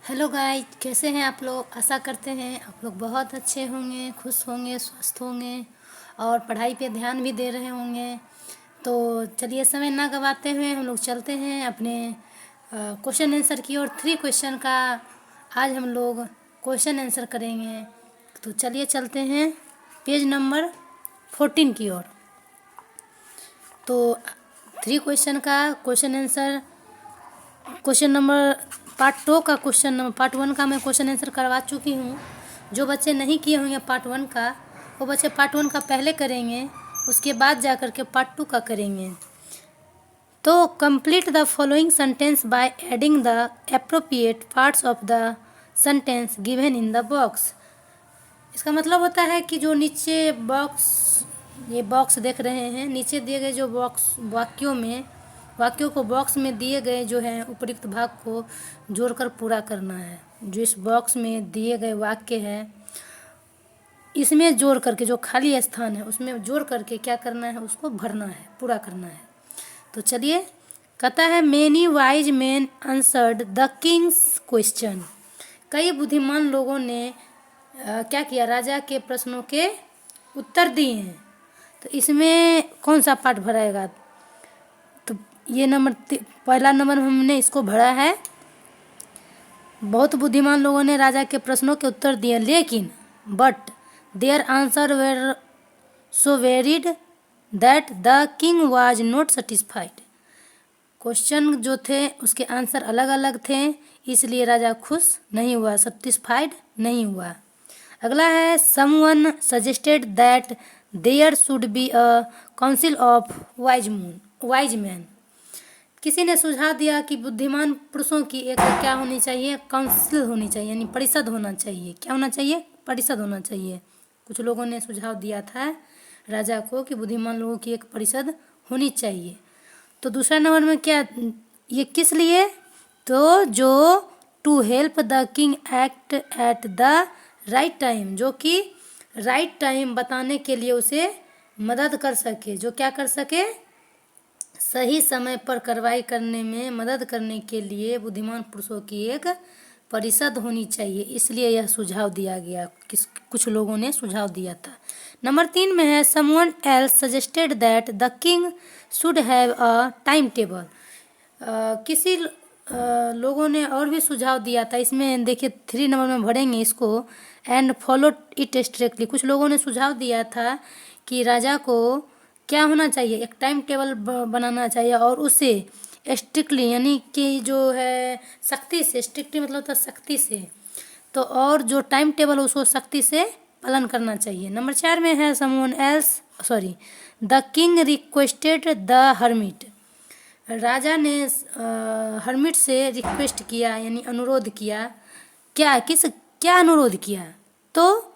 Hello guys, कैसे हैं आप लोग। आशा करते हैं आप लोग बहुत अच्छे होंगे, खुश होंगे, स्वस्थ होंगे और पढ़ाई पे ध्यान भी दे रहे होंगे। तो चलिए समय ना गवाते हुए हम लोग चलते हैं अपने क्वेश्चन आंसर की ओर। 3 क्वेश्चन का आज हम लोग क्वेश्चन आंसर करेंगे। तो चलिए चलते हैं पेज नंबर 14 की ओर। तो 3 क्वेश्चन का question answer, question number part 1 का मैं क्वेश्चन आंसर करवा चुकी हूँ। जो बच्चे नहीं किए होंगे पार्ट 1 का, वो बच्चे पार्ट 1 का पहले करेंगे, उसके बाद जा कर के पार्ट 2 का करेंगे। तो complete the following sentence by adding the appropriate parts of the sentence given in the box. इसका मतलब होता है कि जो नीचे ये बॉक्स देख रहे हैं, नीचे दिए गए जो बॉक्स वाक्यों को बॉक्स में दिए गए जो है उपयुक्त भाग को जोड़कर पूरा करना है। जो इस बॉक्स में दिए गए वाक्य है, इसमें जोड़ करके जो खाली स्थान है उसमें जोड़ करके क्या करना है, उसको भरना है, पूरा करना है। तो चलिए, कहता है many wise man answered the Kings question. कई बुद्धिमान लोगों ने क्या किया, राजा के प्रश्नों के उत्तर दिए हैं। तो इसमें कौन सा पार्ट भराएगा? तो ये पहला नंबर हमने इसको भरा है। बहुत बुद्धिमान लोगों ने राजा के प्रश्नों के उत्तर दिए, लेकिन but their answer were so varied that the king was not satisfied. Question जो थे उसके आंसर अलग अलग थे, इसलिए राजा खुश नहीं हुआ, सेटिस्फाइड नहीं हुआ। अगला है someone suggested that there should be a council of wise man. किसी ने सुझाव दिया कि बुद्धिमान पुरुषों की एक क्या होनी चाहिए, काउंसिल होनी चाहिए, यानी परिषद होना चाहिए। क्या होना चाहिए? परिषद होना चाहिए। कुछ लोगों ने सुझाव दिया था राजा को कि बुद्धिमान लोगों की एक परिषद होनी चाहिए। तो दूसरा नंबर में क्या, ये किस लिए? तो जो to help the king act at the right time, जो कि राइट टाइम बताने के लिए उसे मदद कर सके, जो क्या कर सके, सही समय पर कार्रवाई करने में मदद करने के लिए बुद्धिमान पुरुषों की एक परिषद होनी चाहिए। इसलिए यह सुझाव दिया गया, कुछ लोगों ने सुझाव दिया था। नंबर 3 में है someone else suggested that the king should have a time table. किसी लोगों ने और भी सुझाव दिया था। इसमें देखिए 3 नंबर में भरेंगे इसको, एंड फॉलो इट स्ट्रिक्टली। कुछ लोगों ने सुझाव दिया था कि राजा को क्या होना चाहिए, एक टाइम टेबल बनाना चाहिए और उसे स्ट्रिक्टली, यानी कि जो है सख्ती से, स्ट्रिक्टली मतलब होता है सख्ती से, तो और जो टाइम टेबल उसको सख्ती से पालन करना चाहिए। नंबर 4 में है someone else the king requested the hermit. राजा ने हर्मिट से रिक्वेस्ट किया, यानी अनुरोध किया। क्या अनुरोध किया? तो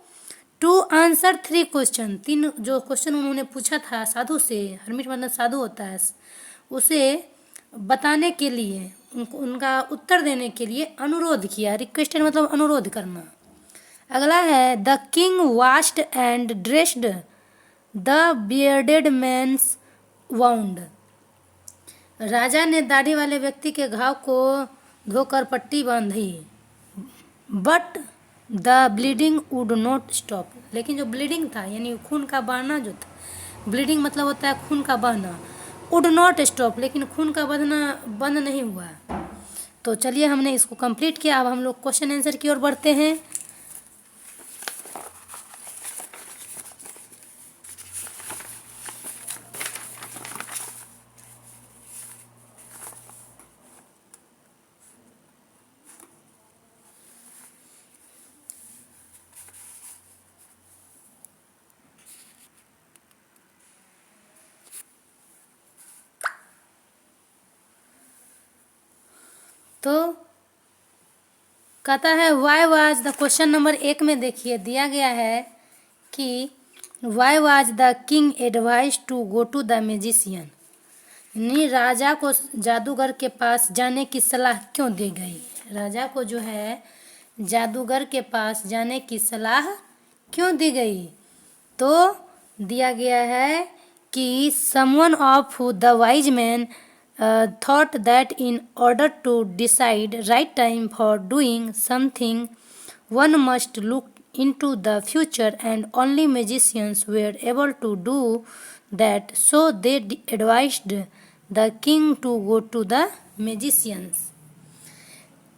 टू आंसर 3 क्वेश्चन, 3 जो क्वेश्चन उन्होंने पूछा था साधु से, हर्मिट मतलब साधु होता है, उसे बताने के लिए, उनका उत्तर देने के लिए अनुरोध किया। रिक्वेस्टेड मतलब अनुरोध करना। अगला है the king washed and dressed the bearded man's wound. राजा ने दाढ़ी वाले व्यक्ति के घाव को धोकर पट्टी बांधी, but the bleeding would not stop. लेकिन जो ब्लीडिंग था, यानी खून का बहना जो था, ब्लीडिंग मतलब होता है खून का बहना, वुड नॉट स्टॉप, लेकिन खून का बहना बंद नहीं हुआ। तो चलिए, हमने इसको कंप्लीट किया। अब हम लोग क्वेश्चन आंसर की ओर बढ़ते हैं। तो कहता है why was the, question number 1 में देखिए दिया गया है कि why was the king advise to go to the magician, यानी राजा को जादूगर के पास जाने की सलाह क्यों दी गई। राजा को जो है जादूगर के पास जाने की सलाह क्यों दी गई? तो दिया गया है कि someone of the wise man thought that in order to decide right time for doing something, one must look into the future, and only magicians were able to do that. So they advised the king to go to the magicians.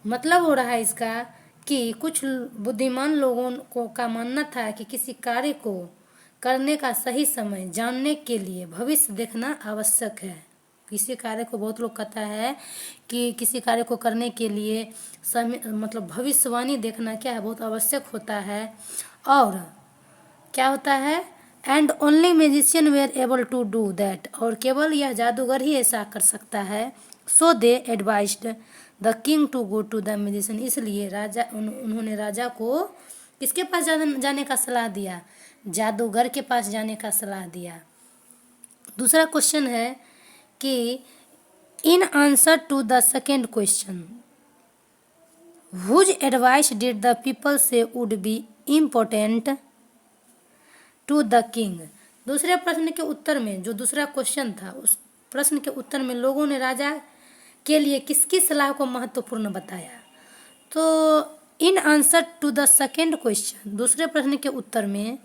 मतलब हो रहा है इसका कि कुछ बुद्धिमान लोगों को का मानना था कि किसी कार्य को करने का सही समय जानने के लिए भविष्य देखना आवश्यक है। किसी कार्य को, बहुत लोग कहता है कि किसी कार्य को करने के लिए समय मतलब भविष्यवाणी देखना क्या है, बहुत आवश्यक होता है। और क्या होता है, and only magician were able to do that, और केवल यह जादूगर ही ऐसा कर सकता है। So they advised the king to go to the magician, इसलिए उन्होंने राजा को किसके पास जाने का सलाह दिया, जादूगर के पास जाने का सलाह दिया। दूसरा क्वेश्चन है कि in answer to the second question whose advice did the people say would be important to the king. दूसरे प्रश्न के उत्तर में, जो दूसरा क्वेश्चन था, उस प्रश्न के उत्तर में लोगों ने राजा के लिए किसकी सलाह को महत्वपूर्ण बताया। तो in answer to the second question, दूसरे प्रश्न के उत्तर में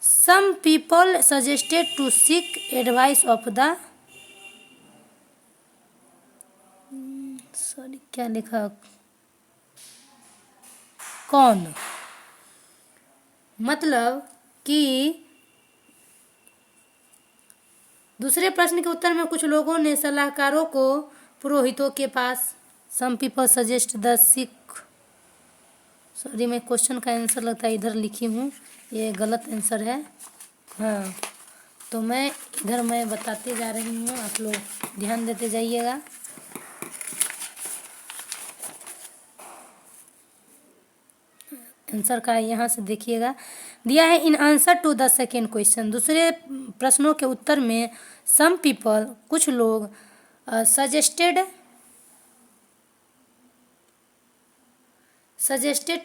some people suggested to seek advice of the, sorry क्या लिखा, कौन, मतलब कि दूसरे प्रश्न के उत्तर में कुछ लोगों ने सलाहकारों को पुरोहितों के पास, some people suggest the sick, sorry मैं क्वेश्चन का आंसर लगता है इधर लिखी हूँ, ये गलत आंसर है। हाँ, तो मैं इधर मैं बताते जा रही हूँ, आप लोग ध्यान देते जाइएगा। आंसर का यहाँ से देखिएगा, दिया है in answer to the second question, दूसरे प्रश्नों के उत्तर में सम पीपल, कुछ लोग, suggested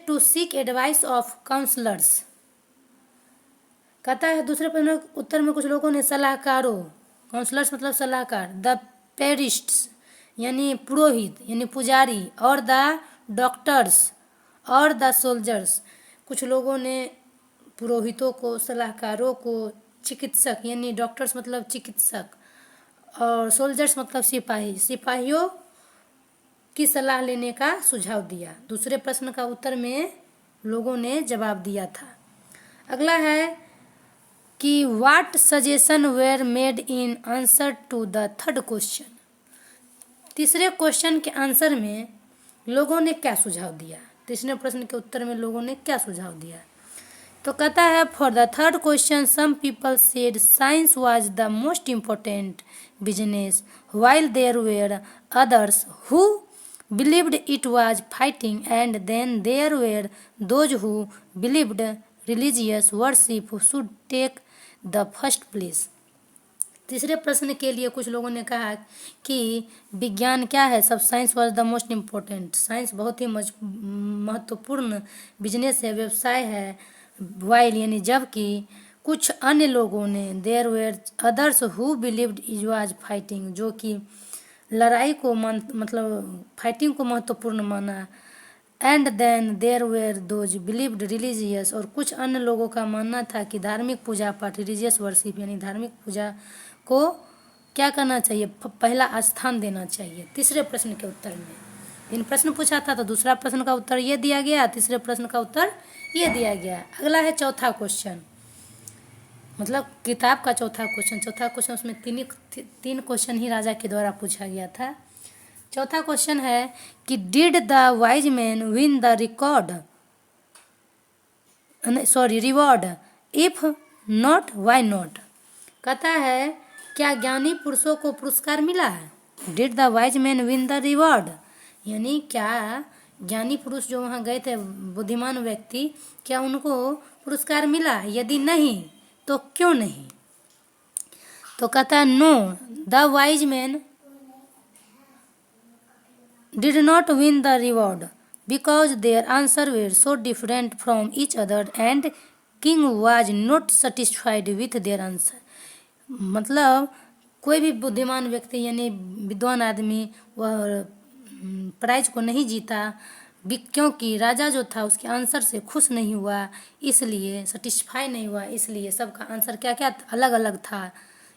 to seek advice of counsellors, कहता है दूसरे प्रश्न के उत्तर में कुछ लोगों ने सलाहकारों, काउंसलर्स मतलब सलाहकार, द पेरिस्ट्स यानी पुरोहित यानी पुजारी, और द डॉक्टर्स और द सोल्जर्स, कुछ लोगों ने पुरोहितों को, सलाहकारों को, चिकित्सक यानी डॉक्टर्स मतलब चिकित्सक, और सोल्जर्स मतलब सिपाही, सिपाहियों की सलाह लेने का सुझाव दिया। दूसरे प्रश्न का उत्तर में लोगों ने जवाब दिया था। अगला है कि what suggestion were made in answer to the third question, तीसरे क्वेश्चन के आंसर में लोगों ने क्या सुझाव दिया, तीसरे प्रश्न के उत्तर में लोगों ने क्या सुझाव दिया। तो कहता है for the third question some people said science was the most important business while there were others who believed it was fighting, and then there were those who believed religious worship should take the first place। तीसरे प्रश्न के लिए कुछ लोगों ने कहा कि विज्ञान क्या है, सब science was the most important, science बहुत ही महत्वपूर्ण बिजनेस है, व्यवसाय है, वाइल यानी जबकि कुछ अन्य लोगों ने, there were others who believed it was fighting, जो कि लड़ाई को मतलब फाइटिंग को महत्वपूर्ण माना, and then there were those believed religious, और कुछ अन्य लोगों का मानना था कि धार्मिक पूजा पाठ, रिलीजियस वर्शिप यानी धार्मिक पूजा को क्या करना चाहिए, पहला स्थान देना चाहिए। तीसरे प्रश्न के उत्तर में तीन प्रश्न पूछा था, तो दूसरा प्रश्न का उत्तर ये दिया गया, तीसरे प्रश्न का उत्तर ये दिया गया। अगला है चौथा क्वेश्चन, मतलब किताब का चौथा क्वेश्चन। चौथा क्वेश्चन उसमें तीन क्वेश्चन ही राजा के द्वारा पूछा गया था। चौथा क्वेश्चन है कि did the wise man win the reward, if not why not, कहता है क्या ज्ञानी पुरुषों को पुरस्कार मिला है, did the wise man win the reward, यानी क्या ज्ञानी पुरुष जो वहाँ गए थे, बुद्धिमान व्यक्ति, क्या उनको पुरस्कार मिला, यदि नहीं तो क्यों नहीं। तो कहता है no, the wise man did not win the reward because their answer were so different from each other and king was not satisfied with their answer। मतलब कोई भी बुद्धिमान व्यक्ति यानी विद्वान आदमी वह प्राइज को नहीं जीता, क्योंकि राजा जो था उसके आंसर से खुश नहीं हुआ, इसलिए सेटिस्फाई नहीं हुआ, इसलिए सबका आंसर क्या क्या अलग अलग था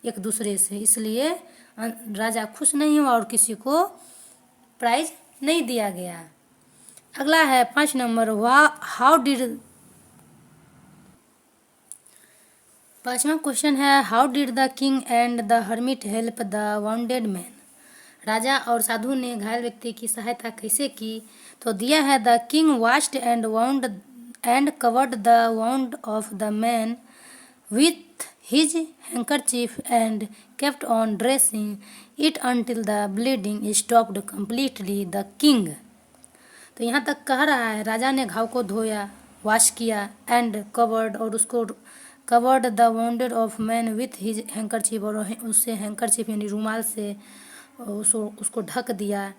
एक दूसरे से, इसलिए राजा खुश नहीं हुआ और किसी को प्राइज नहीं दिया गया। अगला है 5 नंबर, पांचवा क्वेश्चन है, how did the king and the hermit help the wounded man. राजा और साधु ने घायल व्यक्ति की सहायता कैसे की, तो दिया है the king washed and wound and covered the wound of the man with his handkerchief and kept on dressing it until the bleeding stopped completely. The king, तो यहाँ तक कह रहा है राजा ने घाव को धोया, वॉश किया, एंड कवर्ड और उसको covered the bounded of man with his handkerchief और उससे हैंकरचीफ यानी रुमाल से उसको ढक दिया,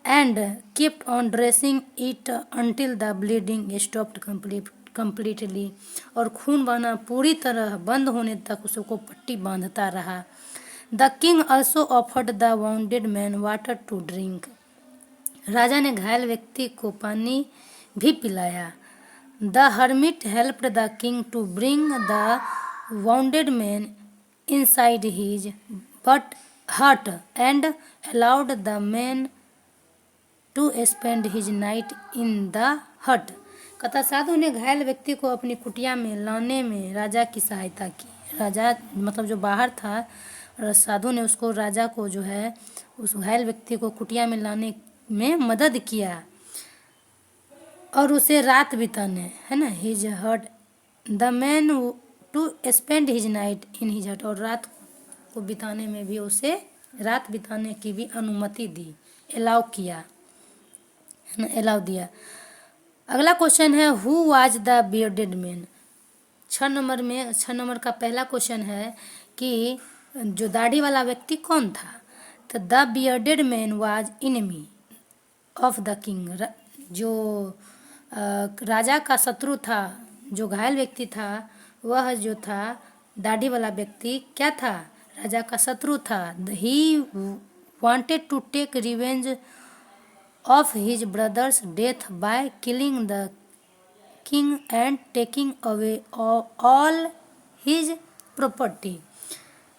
and kept on dressing it until the bleeding stopped completely और खून बहना पूरी तरह बंद होने तक उसको पट्टी बांधता रहा। The king also offered the wounded man water to drink. राजा ने घायल व्यक्ति को पानी भी पिलाया। The hermit helped the king to bring the wounded man inside his but hut and allowed the man to spend his night in the hut. कथा साधु ने घायल व्यक्ति को अपनी कुटिया में लाने में राजा की सहायता की। राजा मतलब जो बाहर था, साधु ने उसको राजा को जो है उस घायल व्यक्ति को कुटिया में लाने में मदद किया और उसे रात बिताने, है ना, his hut the man to spend his night in his hut और रात को बिताने में भी उसे रात बिताने की भी अनुमति दी, अलाउ किया, है ना, अलाउ दिया। अगला क्वेश्चन है, who was the bearded man. 6 number का पहला क्वेश्चन है कि जो दाढ़ी वाला व्यक्ति कौन था। तो the bearded man was enemy of the king. जो राजा का शत्रु था, जो घायल व्यक्ति था, वह जो था दाढ़ी वाला व्यक्ति क्या था, राजा का शत्रु था। He wanted to take revenge of his brother's death by killing the king and taking away all his property.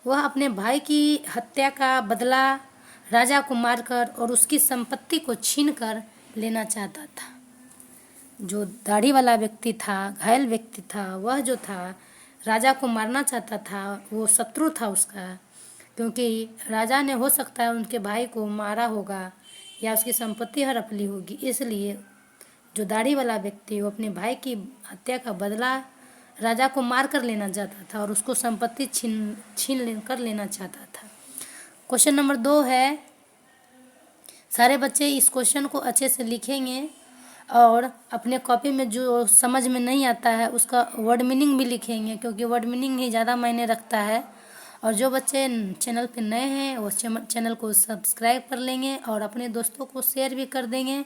वह अपने भाई की हत्या का बदला राजा को मारकर और उसकी संपत्ति को छीनकर लेना चाहता था। जो दाढ़ी वाला व्यक्ति था, घायल व्यक्ति था, वह जो था राजा को मारना चाहता था, वो शत्रु था उसका, क्योंकि राजा ने हो सकता है उनके भाई को मारा होगा या उसकी संपत्ति हड़प ली होगी, इसलिए जो दाढ़ी वाला व्यक्ति वो अपने भाई की हत्या का बदला राजा को मार कर लेना चाहता था और उसको संपत्ति छीन कर लेना चाहता था। क्वेश्चन नंबर 2 है, सारे बच्चे इस क्वेश्चन को अच्छे से लिखेंगे और अपने कॉपी में जो समझ में नहीं आता है उसका वर्ड मीनिंग भी लिखेंगे, क्योंकि वर्ड मीनिंग ही ज़्यादा मायने रखता है। और जो बच्चे चैनल पे नए हैं वो चैनल को सब्सक्राइब कर लेंगे और अपने दोस्तों को शेयर भी कर देंगे।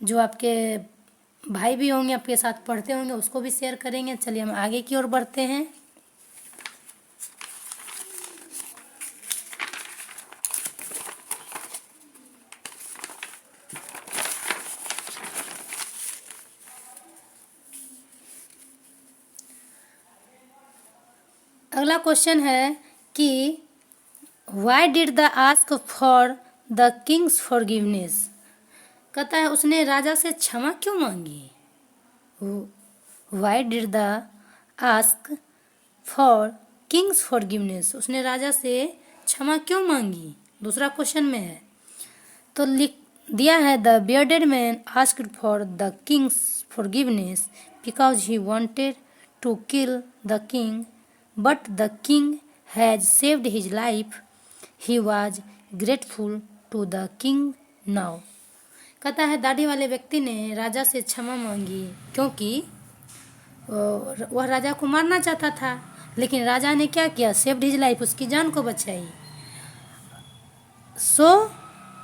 जो आपके भाई भी होंगे, आपके साथ पढ़ते होंगे, उसको भी शेयर करेंगे। चलिए हम आगे की ओर बढ़ते हैं। अगला क्वेश्चन है कि why did the ask for the king's forgiveness. कहता है उसने राजा से क्षमा क्यों मांगी। Why did the ask for Kings forgiveness, उसने राजा से क्षमा क्यों मांगी, दूसरा क्वेश्चन में है। तो लिख दिया है the bearded man asked for the king's forgiveness because he wanted to kill the king but the king has saved his life. He was grateful to the king now. कहता है दाढ़ी वाले व्यक्ति ने राजा से क्षमा मांगी क्योंकि वह राजा को मारना चाहता था, लेकिन राजा ने क्या किया, सेव्ड हिज लाइफ, उसकी जान को बचाई। So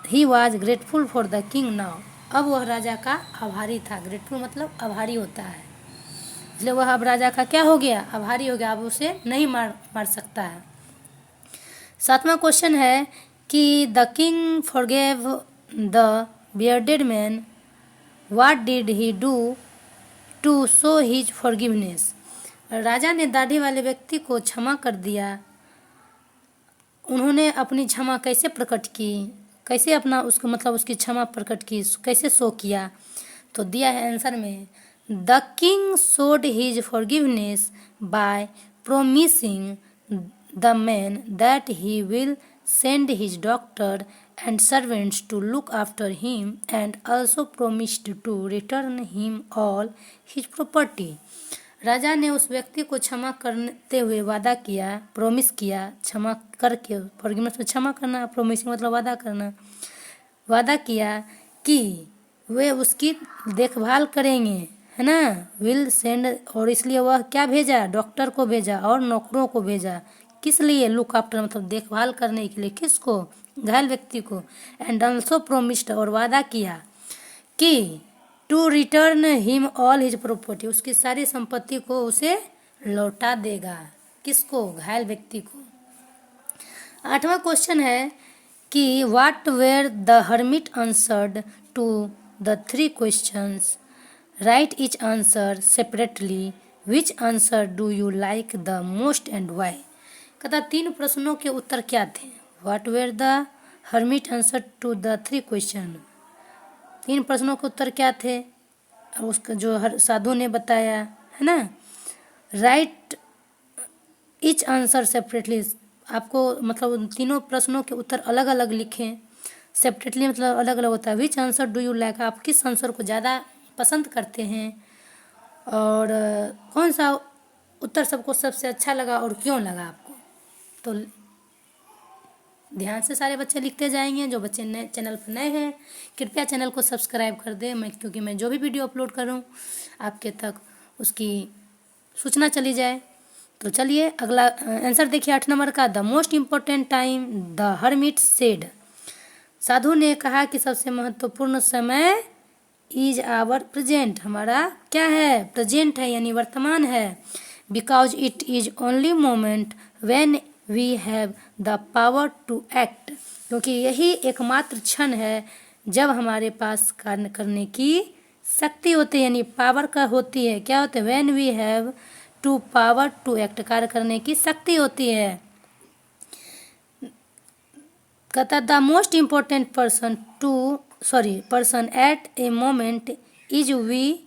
he was grateful for the king now, अब वह राजा का आभारी था। ग्रेटफुल मतलब आभारी होता है, इसलिए वह अब राजा का क्या हो गया, आभारी हो गया, अब उसे नहीं मार सकता है। 7वां क्वेश्चन है कि the king forgave the bearded man, what did he do to show his forgiveness. राजा ने दाढ़ी वाले व्यक्ति को क्षमा कर दिया, उन्होंने अपनी क्षमा कैसे प्रकट की, कैसे अपना उसको मतलब उसकी क्षमा प्रकट की, कैसे शो किया। तो दिया है आंसर में, the king showed his forgiveness by promising the man that he will send his doctor and servants to look after him and also promised to return him all his property. राजा ने उस व्यक्ति को क्षमा करते हुए वादा किया, प्रोमिस किया, क्षमा करके, फॉरगिवनेस में क्षमा करना, प्रोमिसिंग मतलब वादा करना, वादा किया कि वे उसकी देखभाल करेंगे, है ना। विल सेंड, और इसलिए वह क्या भेजा, डॉक्टर को भेजा और नौकरों को भेजा। किस लिए, लुक आफ्टर मतलब देखभाल करने के लिए, किसको, घायल व्यक्ति को। एंड ऑल्सो प्रोमिस्ड, और वादा किया कि to return him all his property, उसकी सारी संपत्ति को उसे लौटा देगा। किसको, घायल व्यक्ति को। 8वां क्वेश्चन है कि what were the hermit answered to the 3 questions, right each answer separately, which answer do you like the most and why. कहता 3 प्रश्नों के उत्तर क्या थे। What were the hermit answer to the 3 question, 3 प्रश्नों के उत्तर क्या थे, उसका जो हर साधु ने बताया, है ना। राइट ईच आंसर सेपरेटली, आपको मतलब उन तीनों प्रश्नों के उत्तर अलग अलग लिखें। सेपरेटली मतलब अलग अलग होता है। विच आंसर डू यू लाइक, आप किस आंसर को ज़्यादा पसंद करते हैं, और कौन सा उत्तर सबको सबसे अच्छा लगा और क्यों लगा आपको। तो ध्यान से सारे बच्चे लिखते जाएंगे। जो बच्चे नए चैनल पर नए हैं कृपया चैनल को सब्सक्राइब कर दें, क्योंकि मैं जो भी वीडियो अपलोड करूं आपके तक उसकी सूचना चली जाए। तो चलिए अगला आंसर देखिए 8 नंबर का। The most important time the hermit said, साधु ने कहा कि सबसे महत्वपूर्ण समय इज आवर प्रेजेंट, हमारा क्या है, प्रेजेंट है यानी वर्तमान है। Because it is only moment when we have the power to act, क्योंकि यही एकमात्र क्षण है जब हमारे पास कार्य करने की शक्ति होती है, यानी पावर का होती है। क्या होता है, when we have to power to act, कार्य करने की शक्ति होती है। कहता the most important person at a moment is we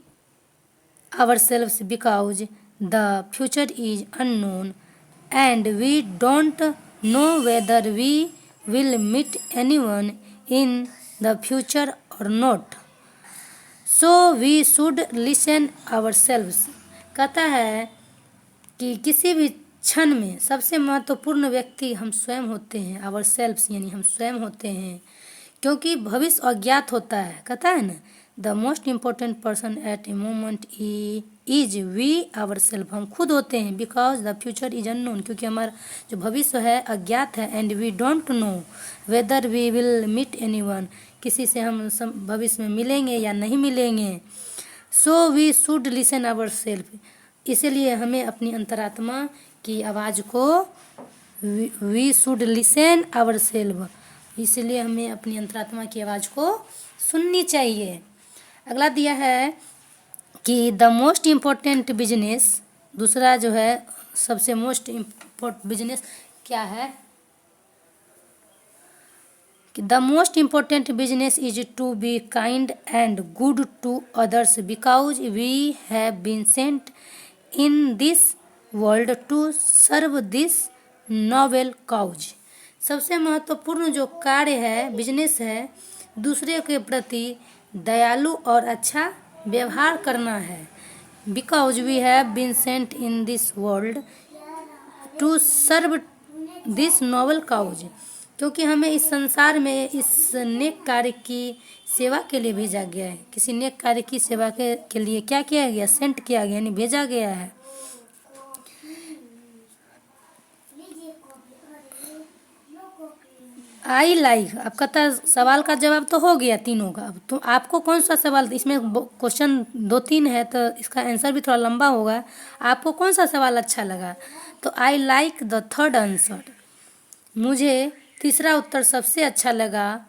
ourselves, because the future is unknown and we don't know whether we will meet anyone in the future or not, so we should listen ourselves। कहता है कि किसी भी क्षण में सबसे महत्वपूर्ण व्यक्ति हम स्वयं होते हैं, ourselves यानी हम स्वयं होते हैं, क्योंकि भविष्य अज्ञात होता है। कहता है ना, the most important person at a moment is we our self, हम खुद होते हैं। Because the future is unknown, क्योंकि हमारा जो भविष्य है अज्ञात है। And we don't know whether we will meet anyone, किसी से हम भविष्य में मिलेंगे या नहीं मिलेंगे। So we should listen our self, इसीलिए हमें अपनी अंतरात्मा की आवाज़ को, we should listen our self, इसलिए हमें अपनी अंतरात्मा की आवाज़ को सुननी चाहिए। अगला दिया है कि द मोस्ट इम्पोर्टेंट बिजनेस, दूसरा जो है सबसे मोस्ट इम्पोर्टेंट बिजनेस क्या है, कि the most important business is to be kind and good to others, because we have been sent in this world to serve this noble cause. सबसे महत्वपूर्ण जो कार्य है, बिजनेस है, दूसरे के प्रति दयालु और अच्छा व्यवहार करना है। Because we have been sent in this world to serve this noble cause, क्योंकि हमें इस संसार में इस नेक कार्य की सेवा के लिए भेजा गया है। किसी नेक कार्य की सेवा के लिए क्या किया गया, सेंट किया गया यानी भेजा गया है। आई लाइक, अब कहता सवाल का जवाब तो हो गया तीनों का। अब तो आपको कौन सा सवाल, इसमें क्वेश्चन 2-3 है तो इसका आंसर भी थोड़ा लंबा होगा। आपको कौन सा सवाल अच्छा लगा, तो I like the third answer. मुझे तीसरा उत्तर सबसे अच्छा लगा,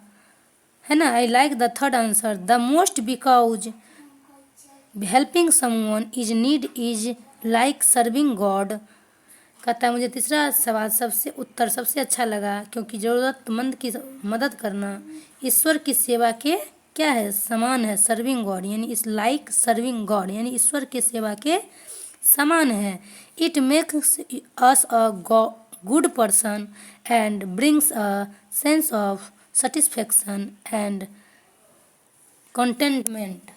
है ना। I like the third answer the most because helping someone is need is like serving God. कहता है मुझे तीसरा सवाल उत्तर सबसे अच्छा लगा क्योंकि ज़रूरतमंद की मदद करना ईश्वर की सेवा के क्या है, समान है। सर्विंग गॉड यानी इस लाइक सर्विंग गॉड यानी ईश्वर की सेवा के समान है। It makes us a good person and brings a sense of satisfaction and contentment.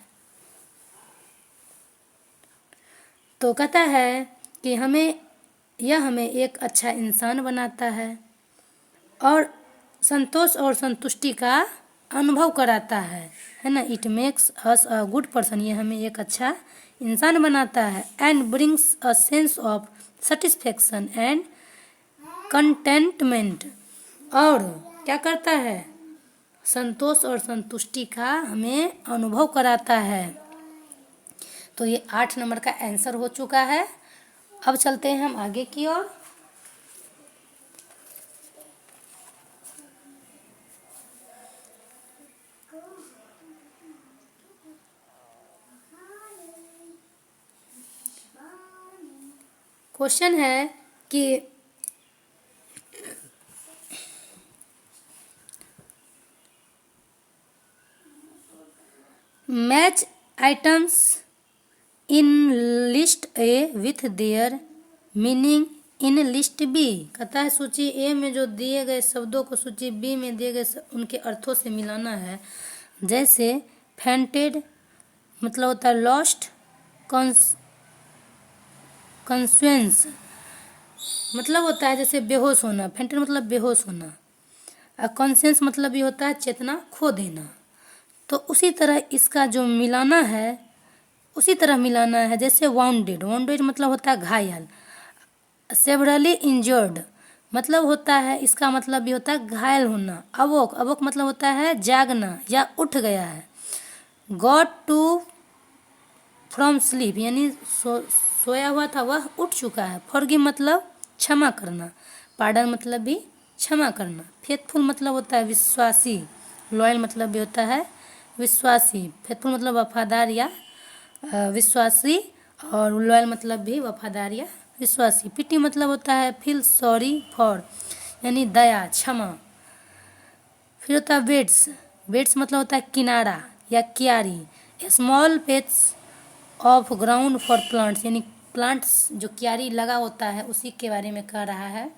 तो कहता है कि हमें एक अच्छा इंसान बनाता है और संतोष और संतुष्टि का अनुभव कराता है ना। It makes us a good person, ये हमें एक अच्छा इंसान बनाता है। And brings a sense of satisfaction and contentment, और क्या करता है, संतोष और संतुष्टि का हमें अनुभव कराता है। तो ये 8 नंबर का आंसर हो चुका है। अब चलते हैं हम आगे की ओर। क्वेश्चन है कि match items in list A with their meaning in list B. कहता है सूची ए में जो दिए गए शब्दों को सूची बी में दिए गए उनके अर्थों से मिलाना है। जैसे फेंटेड मतलब होता है लॉस्ट, कंसुएंस मतलब होता है जैसे बेहोश होना, फेंटेड मतलब बेहोश होना, और कॉन्शियस मतलब ये होता है चेतना खो देना। तो उसी तरह इसका जो मिलाना है उसी तरह मिलाना है। जैसे वाउंडेड, वाउंडेड मतलब होता है घायल। सेवरली इंजर्ड मतलब होता है, इसका मतलब भी होता है घायल होना। अवोक, अवोक मतलब होता है जागना या उठ गया है। गॉट टू फ्रॉम स्लीप यानी सोया हुआ था वह उठ चुका है। फॉरगिव मतलब क्षमा करना। पार्डन मतलब भी क्षमा करना। फेथफुल मतलब होता है विश्वासी। लॉयल मतलब भी होता है विश्वासी। फेथफुल मतलब वफादार या विश्वासी, और लॉयल मतलब भी वफादार या विश्वासी। पिटी मतलब होता है फील सॉरी फॉर यानी दया क्षमा। फिर होता है वेड्स, वेड्स मतलब होता है किनारा या क्यारी। Small pets of ground for plants यानी प्लांट्स जो क्यारी लगा होता है उसी के बारे में कह रहा है।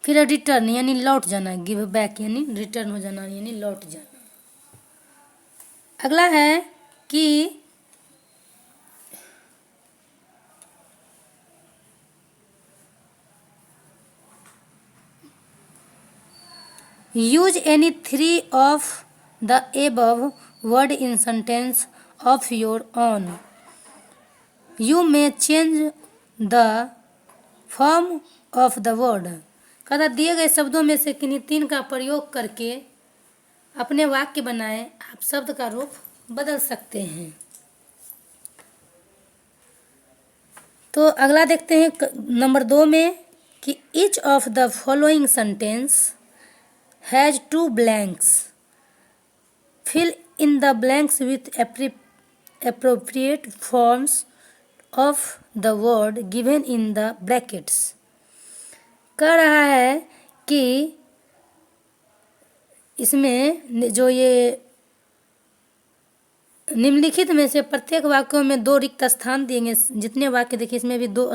फिर रिटर्न यानी लौट जाना, गिव बैक यानी रिटर्न हो जाना यानी लौट जाना। अगला है कि use any 3 of the above word in sentence of your own. You may change the form of the word. कहता दिए गए शब्दों में से किन्हीं 3 का प्रयोग करके अपने वाक्य बनाएं, आप शब्द का रूप बदल सकते हैं। तो अगला देखते हैं नंबर 2 में कि each of the following sentence has 2 blanks. Fill in the blanks with appropriate forms of the word given in the brackets. कह रहा है कि इसमें जो ये निम्नलिखित में से प्रत्येक वाक्यों में 2 रिक्त स्थान दिएंगे। जितने वाक्य देखिए इसमें भी 2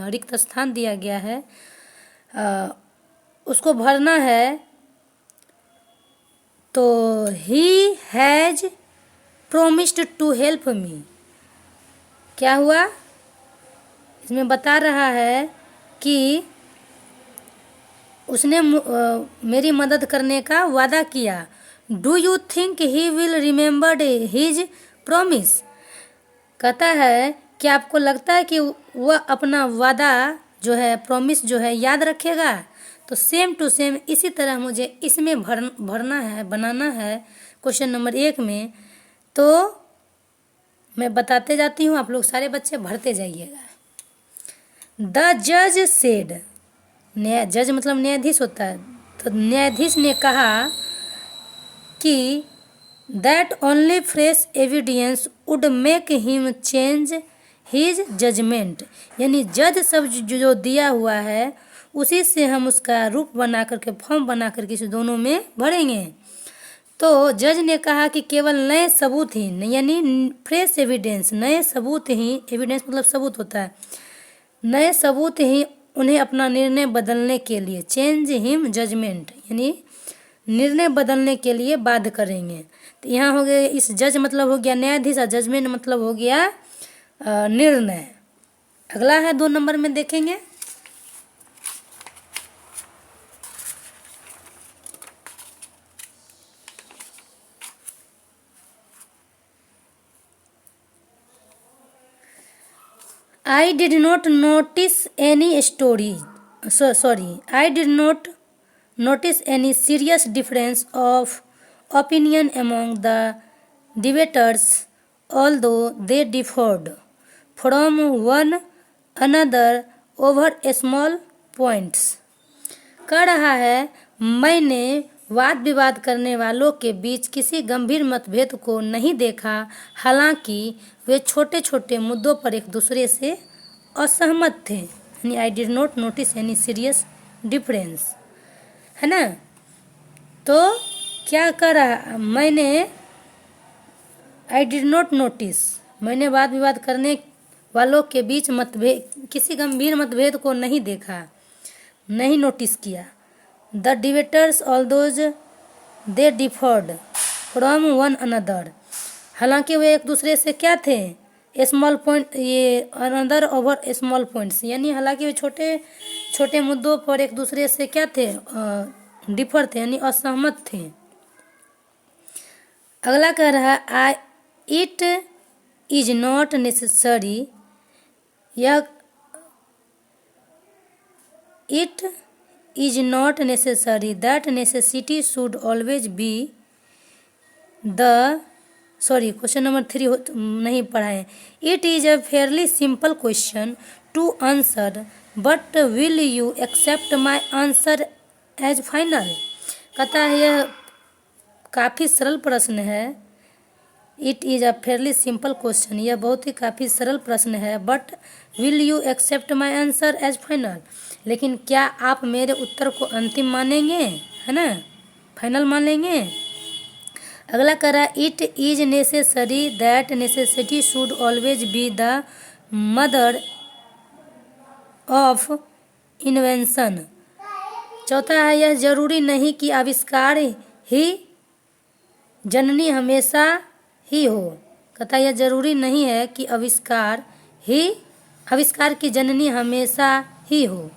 रिक्त स्थान दिया गया है, उसको भरना है। तो he has promised to help me, क्या हुआ इसमें बता रहा है कि उसने मेरी मदद करने का वादा किया। Do you think he will remember his promise. कहता है कि आपको लगता है कि वह अपना वादा जो है, प्रोमिस जो है याद रखेगा। तो सेम टू सेम इसी तरह मुझे इसमें भरना है, बनाना है क्वेश्चन नंबर 1 में। तो मैं बताते जाती हूँ, आप लोग सारे बच्चे भरते जाइएगा। द जज सेड, जज मतलब न्यायाधीश होता है। तो न्यायाधीश ने कहा कि that only fresh evidence would make him change his judgement, यानी जज सब जो दिया हुआ है उसी से हम उसका रूप बना करके, फॉर्म बना करके इस दोनों में भरेंगे। तो जज ने कहा कि केवल नए सबूत ही, यानी फ्रेश एविडेंस, नए सबूत ही, एविडेंस मतलब सबूत होता है, नए सबूत ही उन्हें अपना निर्णय बदलने के लिए, चेंज हिम जजमेंट, यानी निर्णय बदलने के लिए बाध्य करेंगे। तो यहाँ हो गया, इस जज मतलब हो गया न्यायाधीश और जजमेंट मतलब हो गया निर्णय। अगला है 2 नंबर में देखेंगे। I did not notice any I did not notice any serious difference of opinion among the debaters, although they differed from one another over small points। कह रहा है, मैंने वाद विवाद करने वालों के बीच किसी गंभीर मतभेद को नहीं देखा, हालांकि वे छोटे छोटे मुद्दों पर एक दूसरे से असहमत थे। यानी I did not notice any serious difference, है ना। तो क्या कर रहा, आई डिड नॉट नोटिस, मैंने वाद विवाद करने वालों के बीच मतभेद, किसी गंभीर मतभेद को नहीं देखा, नहीं नोटिस किया। The debaters although they differed from one another, हालांकि वे एक दूसरे से क्या थे, स्मॉल पॉइंट, ये अनदर ओवर स्मॉल पॉइंट्स, यानी हालांकि वे छोटे छोटे मुद्दों पर एक दूसरे से क्या थे, डिफर थे, यानी असहमत थे। अगला कह रहा है, इट इज नॉट नेसेसरी, यह it is not necessary that necessity should always be the, question number 3 नहीं पढ़ा है। It is a fairly simple question to answer, but will you accept my answer as final. कहता है यह काफ़ी सरल प्रश्न है। It is a fairly simple question, यह बहुत ही काफ़ी सरल प्रश्न है। But will you accept my answer as final, लेकिन क्या आप मेरे उत्तर को अंतिम मानेंगे, है ना, फाइनल मान लेंगे। अगला कह रहा, it is necessary that necessity should always be the mother of invention. चौथा है, यह जरूरी नहीं कि आविष्कार ही जननी हमेशा ही हो। कहता यह जरूरी नहीं है कि आविष्कार की जननी हमेशा ही हो,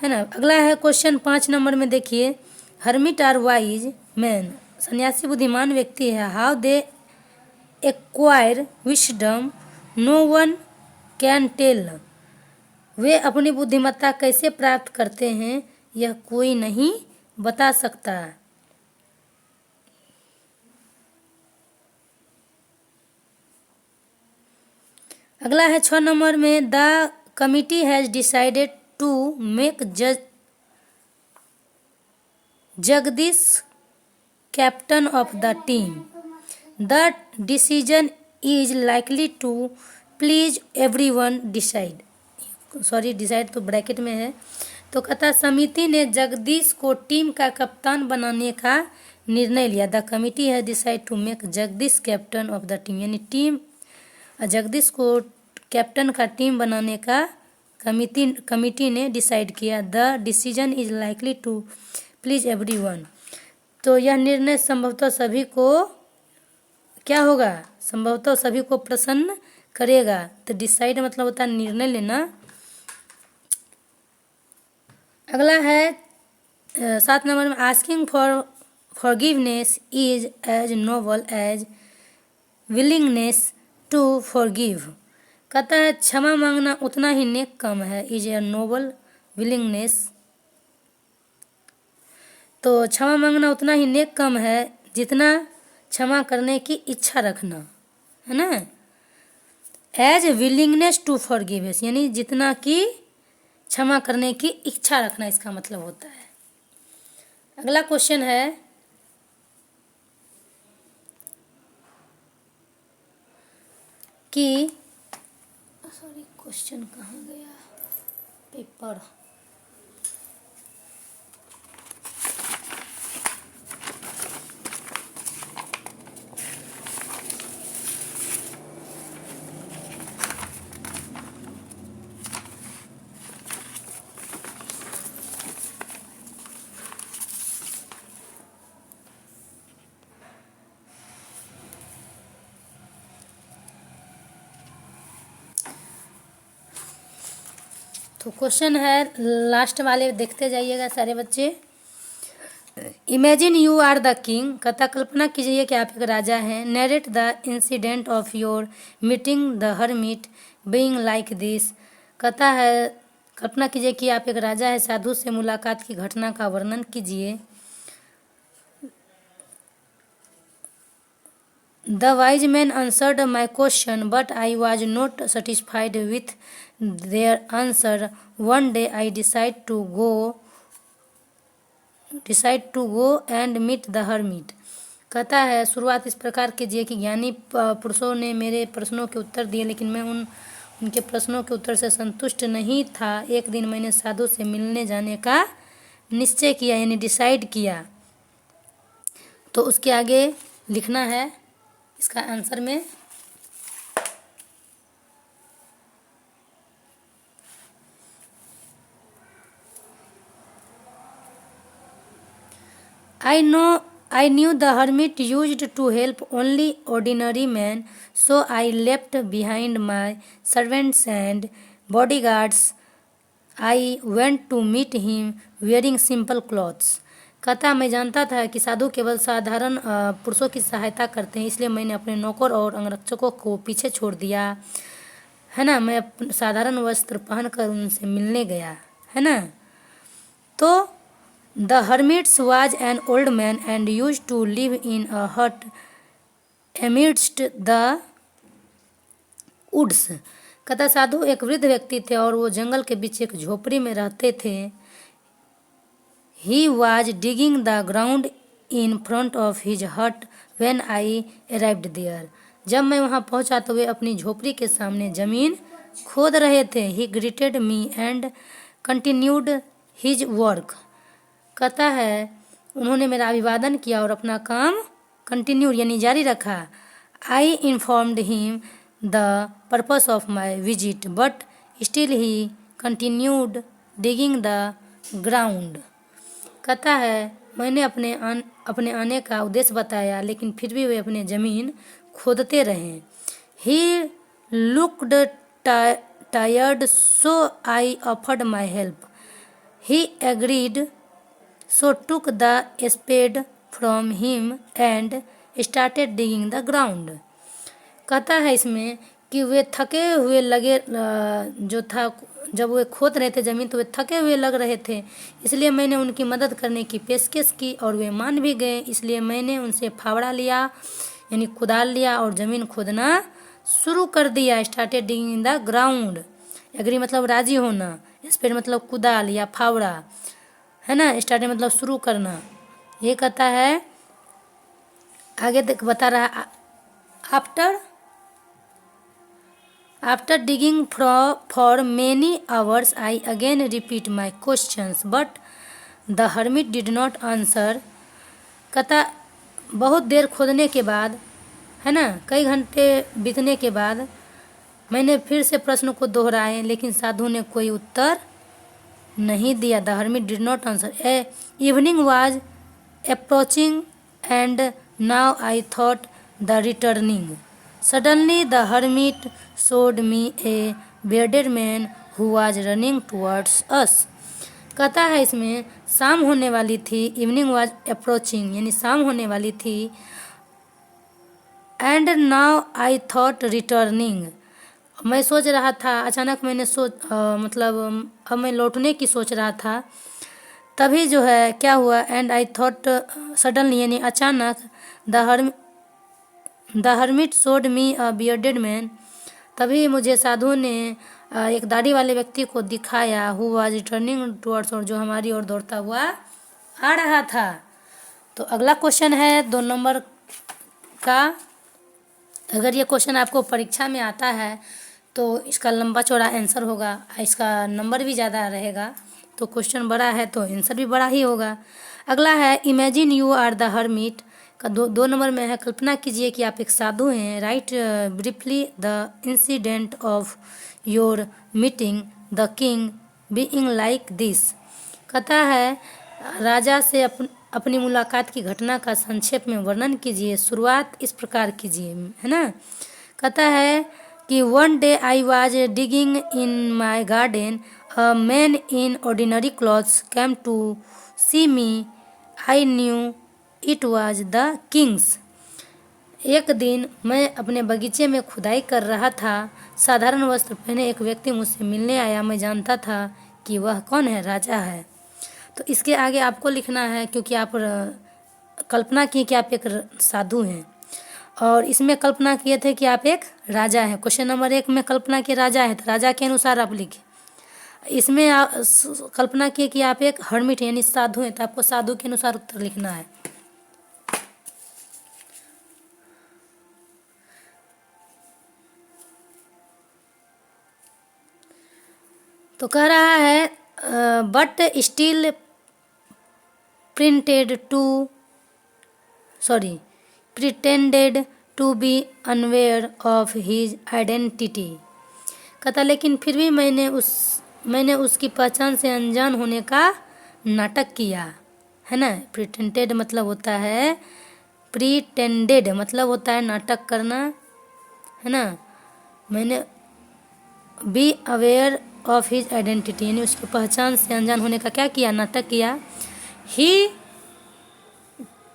है ना। अगला है क्वेश्चन 5 नंबर में देखिए, हर्मिट आर वाइज मैन, सन्यासी बुद्धिमान व्यक्ति है। How they acquire wisdom no one can tell, वे अपनी बुद्धिमत्ता कैसे प्राप्त करते हैं यह कोई नहीं बता सकता। अगला है 6 नंबर में, the committee has decided to make Jagdish captain of the team. The decision is likely to please everyone decide, decide तो ब्रैकेट में है। तो कहता समिति ने जगदीश को टीम का कप्तान बनाने का निर्णय लिया। The committee has decide to make Jagdish captain of the team, यानी टीम जगदीश को कैप्टन का टीम बनाने का कमिटी ने डिसाइड किया। The decision is likely to please everyone, तो यह निर्णय संभवतः सभी को क्या होगा, संभवतः सभी को प्रसन्न करेगा। तो डिसाइड मतलब होता है निर्णय लेना। अगला है 7 नंबर में, asking for forgiveness is as noble as willingness to forgive. कहता है क्षमा मांगना उतना ही नेक काम है। इज ए नोबल विलिंगनेस, तो क्षमा मांगना उतना ही नेक काम है जितना क्षमा करने की इच्छा रखना, है ना। एज विलिंगनेस टू फॉरगिव, यानी जितना कि क्षमा करने की इच्छा रखना इसका मतलब होता है। अगला क्वेश्चन है कि सॉरी क्वेश्चन कहाँ गया, पेपर। तो क्वेश्चन है लास्ट वाले, देखते जाइएगा सारे बच्चे। Imagine you are the king, कथा कल्पना कीजिए कि आप एक राजा हैं। Narrate the incident of your meeting the hermit being like this, कथा है कल्पना कीजिए कि आप एक राजा है, साधु से मुलाकात की घटना का वर्णन कीजिए। The wise man answered my question, but I was not satisfied with their answer. One day I decided to go and meet the hermit. कहता है शुरुआत इस प्रकार कीजिए कि ज्ञानी पुरुषों ने मेरे प्रश्नों के उत्तर दिए, लेकिन मैं उनके प्रश्नों के उत्तर से संतुष्ट नहीं था। एक दिन मैंने साधु से मिलने जाने का निश्चय किया, यानी डिसाइड किया। तो उसके आगे लिखना है इसका आंसर में। I knew the hermit used to help only ordinary men, so I left behind my servants and bodyguards. I went to meet him wearing simple clothes. कहता मैं जानता था कि साधु केवल साधारण पुरुषों की सहायता करते हैं, इसलिए मैंने अपने नौकर और अंगरक्षकों को पीछे छोड़ दिया, है ना। मैं साधारण वस्त्र पहनकर उनसे मिलने गया, है ना। तो the hermits was an old man and used to live in a hut amidst the woods. कहता साधु एक वृद्ध व्यक्ति थे और वो जंगल के बीच एक झोपड़ी में रहते थे। He was digging the ground in front of his hut when I arrived there. जब मैं वहाँ पहुँचा तो वे अपनी झोपड़ी के सामने जमीन खोद रहे थे। He greeted me and continued his work. कहता है उन्होंने मेरा अभिवादन किया और अपना काम कंटिन्यू यानी जारी रखा। I informed him the purpose of my visit, but still he continued digging the ground. कहता है मैंने अपने आने का उद्देश्य बताया, लेकिन फिर भी वे अपने ज़मीन खोदते रहे। He looked tired, so I offered my help. He agreed, so took the spade from him and started digging the ground. कहता है इसमें कि वे थके हुए लगे, जो था जब वे खोद रहे थे ज़मीन तो वे थके हुए लग रहे थे, इसलिए मैंने उनकी मदद करने की पेशकश की और वे मान भी गए। इसलिए मैंने उनसे फावड़ा लिया यानी कुदाल लिया और ज़मीन खोदना शुरू कर दिया। Started digging the ground, agree मतलब राजी होना, स्पेड मतलब कुदाल या फावड़ा, है ना। स्टार्टेड मतलब शुरू करना। ये कहता है आगे बता रहा After digging for many hours, I again repeat my questions, but the hermit did not answer. कहता बहुत देर खोदने के बाद, है ना, कई घंटे बीतने के बाद मैंने फिर से प्रश्न को दोहराए, लेकिन साधु ने कोई उत्तर नहीं दिया। The hermit did not answer. Evening was approaching and now I thought the returning. Suddenly the hermit showed me a bearded man who was running towards us. कहता है इसमें शाम होने वाली थी, इवनिंग वाज अप्रोचिंग यानी शाम होने वाली थी, and now I thought returning मैं सोच रहा था, अचानक मैंने मतलब अब मैं लौटने की सोच रहा था। तभी जो है क्या हुआ, एंड आई थॉट सडनली यानी अचानक, the hermit showed me a bearded man, तभी मुझे साधु ने एक दाढ़ी वाले व्यक्ति को दिखाया, हु वाज रिटर्निंग टुवर्ड्स, और जो हमारी ओर दौड़ता हुआ आ रहा था। तो अगला क्वेश्चन है 2 नंबर का। अगर ये क्वेश्चन आपको परीक्षा में आता है तो इसका लंबा चौड़ा आंसर होगा, इसका नंबर भी ज़्यादा रहेगा। तो क्वेश्चन बड़ा है तो आंसर भी बड़ा ही होगा। अगला है imagine you are the hermit का। 2 नंबर में है, कल्पना कीजिए कि आप एक साधु हैं। Right briefly the incident of your meeting the king being like this. कहता है राजा से अपनी मुलाकात की घटना का संक्षेप में वर्णन कीजिए, शुरुआत इस प्रकार कीजिए, है ना। कहता है कि one day I was digging in my garden, a man in ordinary clothes came to see me, I knew it was the king's. एक दिन मैं अपने बगीचे में खुदाई कर रहा था, साधारण वस्त्र पहने एक व्यक्ति मुझसे मिलने आया, मैं जानता था कि वह कौन है, राजा है। तो इसके आगे आपको लिखना है, क्योंकि आप कल्पना की कि आप एक साधु हैं, और इसमें कल्पना किए थे कि आप एक राजा हैं। क्वेश्चन नंबर 1 में कल्पना के राजा है, तो राजा के अनुसार आप लिखे। इसमें आप कल्पना किए कि आप एक हर्मिट यानी साधु हैं, तो आपको साधु के अनुसार उत्तर लिखना है। तो कह रहा है but still pretended to be unaware of his identity। कहता लेकिन फिर भी मैंने उसकी पहचान से अनजान होने का नाटक किया, है ना। प्रिटेंडेड मतलब होता है, प्रिटेंडेड मतलब होता है नाटक करना, है ना। मैंने be aware of his identity यानी उसकी पहचान से अनजान होने का क्या किया, नाटक किया। ही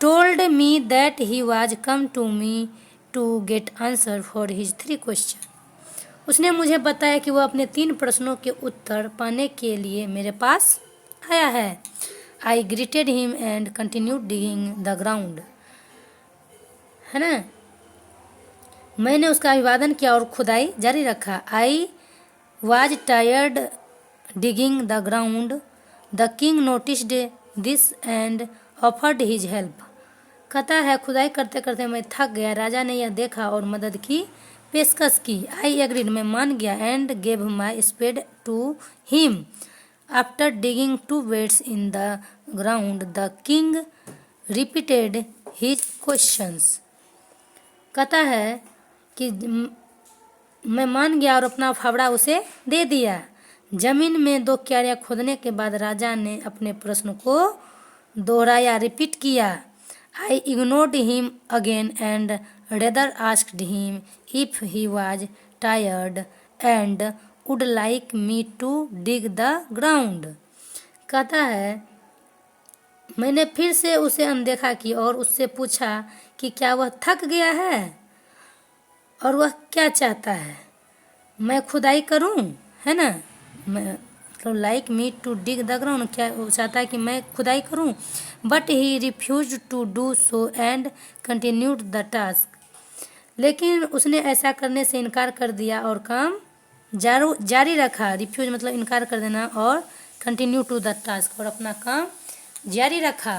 told me that he was come to me to get answer for his 3 questions। उसने मुझे बताया कि वह अपने 3 प्रश्नों के उत्तर पाने के लिए मेरे पास आया है। I greeted him and continued digging the ground, है ना। मैंने उसका अभिवादन किया और खुदाई जारी रखा। I was tired digging the ground। The king noticed this and offered his help। कहता है खुदाई करते करते मैं थक गया, राजा ने यह देखा और मदद की पेशकश की। आई एग्रीड मैं मान गया, and gave my spade to him. After digging 2 beds in the ground the king repeated his questions. कहता है कि मैं मान गया और अपना फावड़ा उसे दे दिया। जमीन में 2 क्यारियां खोदने के बाद राजा ने अपने प्रश्न को दोहराया, रिपीट किया। I ignored him again and rather asked him if he was tired and would like me to dig the ground। कहता है मैंने फिर से उसे अनदेखा किया और उससे पूछा कि क्या वह थक गया है और वह क्या चाहता है, मैं खुदाई करूं, है ना। मैं तो like me to dig the ground, क्या वो चाहता है कि मैं खुदाई करूं। But he refuse to do so and continued the task. लेकिन उसने ऐसा करने से इनकार कर दिया और काम जारी रखा। रिफ्यूज मतलब इनकार कर देना, और कंटिन्यू टू द टास्क और अपना काम जारी रखा।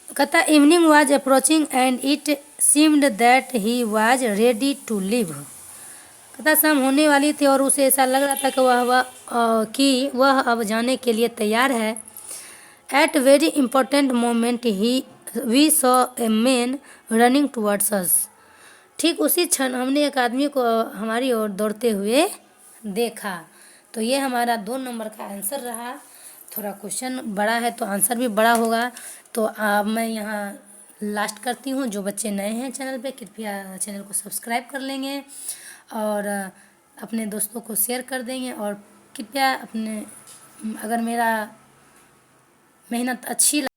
कहता evening was approaching and it seemed that he was ready to leave. कहता शाम होने वाली थी और उसे ऐसा लग रहा था कि वह अब जाने के लिए तैयार है। At very important moment we saw a man running towards us. ठीक उसी क्षण हमने एक आदमी को हमारी ओर दौड़ते हुए देखा। तो ये हमारा 2 नंबर का आंसर रहा। थोड़ा क्वेश्चन बड़ा है तो आंसर भी बड़ा होगा। तो अब मैं यहाँ लास्ट करती हूँ। जो बच्चे नए हैं चैनल पे, कृपया चैनल को सब्सक्राइब कर लेंगे और अपने दोस्तों को शेयर कर देंगे। और कृपया अगर मेरा मेहनत अच्छी